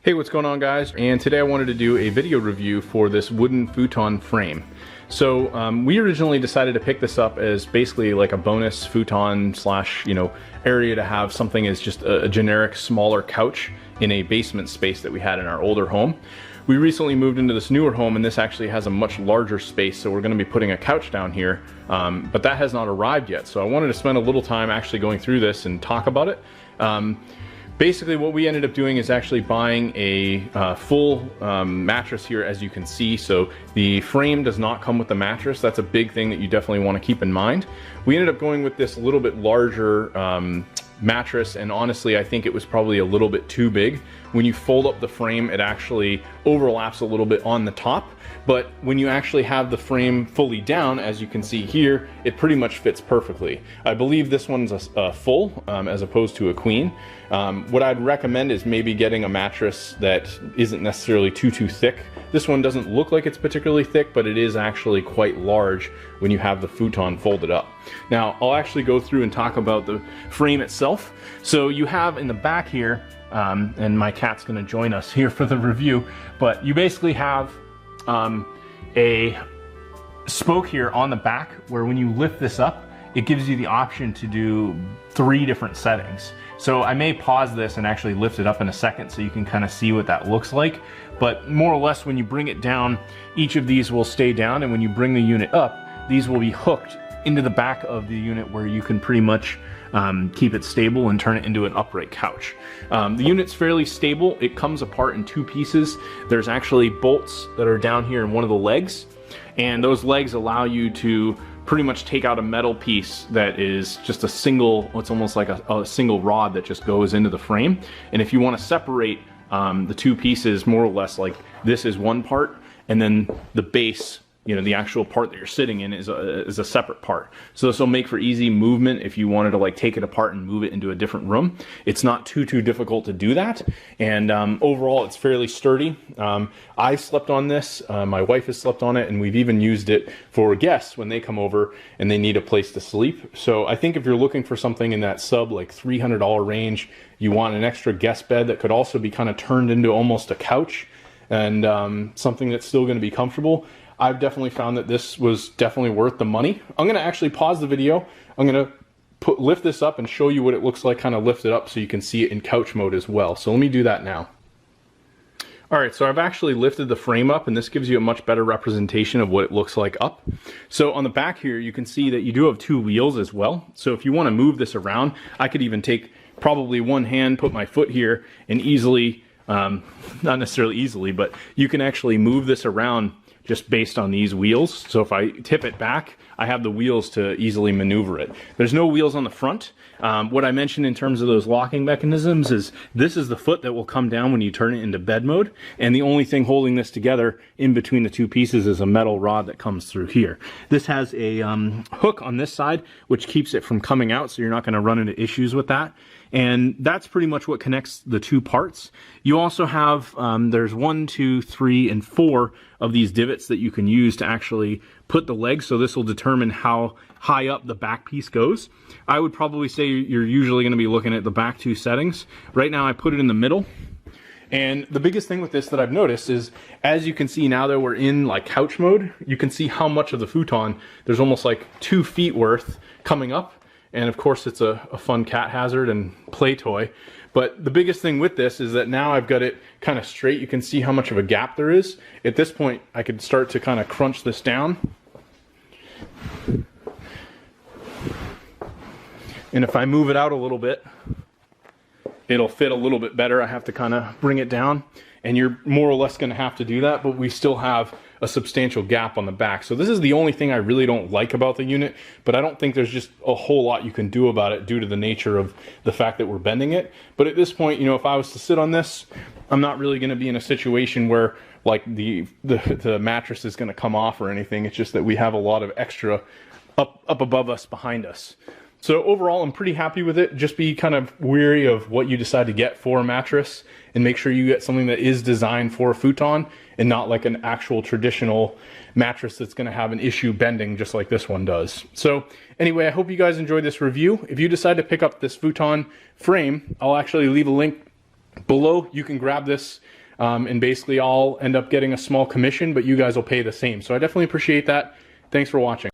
Hey, what's going on, guys? And today I wanted to do a video review for this wooden futon frame. So we originally decided to pick this up as basically like a bonus futon slash, area to have something as just a generic smaller couch in a basement space that we had in our older home. We recently moved into this newer home, and this actually has a much larger space, so we're going to be putting a couch down here, but that has not arrived yet. So I wanted to spend a little time actually going through this and talk about it. Basically what we ended up doing is actually buying a full mattress here, as you can see. So the frame does not come with the mattress. That's a big thing that you definitely want to keep in mind. We ended up going with this a little bit larger mattress, and honestly I think it was probably a little bit too big. When you fold up the frame, it actually overlaps a little bit on the top, but when you actually have the frame fully down, as you can see here, it pretty much fits perfectly. I believe this one's a full as opposed to a queen. What I'd recommend is maybe getting a mattress that isn't necessarily too thick. This one doesn't look like it's particularly thick, but it is actually quite large when you have the futon folded up. Now, I'll actually go through and talk about the frame itself. So you have in the back here, and my cat's gonna join us here for the review, but you basically have a spoke here on the back where when you lift this up, it gives you the option to do 3 different settings. So I may pause this and actually lift it up in a second so you can kind of see what that looks like. But more or less when you bring it down, each of these will stay down, and when you bring the unit up, these will be hooked into the back of the unit where you can pretty much keep it stable and turn it into an upright couch. The unit's fairly stable. It comes apart in 2 pieces. There's actually bolts that are down here in one of the legs, and those legs allow you to pretty much take out a metal piece that is just a single, it's almost like a single rod that just goes into the frame. And if you want to separate the 2 pieces, more or less, like this is one part, and then the base, the actual part that you're sitting in is a separate part. So this will make for easy movement if you wanted to like take it apart and move it into a different room. It's not too difficult to do that, and overall it's fairly sturdy. I slept on this, my wife has slept on it, and we've even used it for guests when they come over and they need a place to sleep. So I think if you're looking for something in that sub like $300 range, you want an extra guest bed that could also be kind of turned into almost a couch, and something that's still going to be comfortable, I've definitely found that this was definitely worth the money. I'm going to actually pause the video. I'm going to lift this up and show you what it looks like kind of lifted up so you can see it in couch mode as well. So let me do that now. Alright, so I've actually lifted the frame up, and this gives you a much better representation of what it looks like up. So on the back here, you can see that you do have 2 wheels as well. So if you want to move this around, I could even take probably one hand, put my foot here, and easily, not necessarily easily, but you can actually move this around just based on these wheels. So if I tip it back, I have the wheels to easily maneuver it. There's no wheels on the front. What I mentioned in terms of those locking mechanisms is this is the foot that will come down when you turn it into bed mode, and the only thing holding this together in between the 2 pieces is a metal rod that comes through here. This has a hook on this side which keeps it from coming out, so you're not going to run into issues with that. And that's pretty much what connects the 2 parts. You also have, there's 1, 2, 3, and 4 of these divots that you can use to actually put the legs, so this will determine how high up the back piece goes. I would probably say you're usually going to be looking at the back 2 settings. Right now I put it in the middle. And the biggest thing with this that I've noticed is, as you can see now that we're in like couch mode, you can see how much of the futon, there's almost like 2 feet worth coming up. And of course it's a fun cat hazard and play toy. But the biggest thing with this is that now I've got it kind of straight. You can see how much of a gap there is. At this point, I could start to kind of crunch this down. And if I move it out a little bit, it'll fit a little bit better. I have to kind of bring it down, and you're more or less going to have to do that, but we still have a substantial gap on the back. So this is the only thing I really don't like about the unit, but I don't think there's just a whole lot you can do about it due to the nature of the fact that we're bending it. But at this point, if I was to sit on this, I'm not really going to be in a situation where like the mattress is going to come off or anything. It's just that we have a lot of extra up above us, behind us. So overall, I'm pretty happy with it. Just be kind of wary of what you decide to get for a mattress, and make sure you get something that is designed for a futon and not like an actual traditional mattress that's going to have an issue bending just like this one does. So anyway, I hope you guys enjoyed this review. If you decide to pick up this futon frame, I'll actually leave a link Below, you can grab this, and basically I'll end up getting a small commission, but you guys will pay the same. So I definitely appreciate that. Thanks for watching.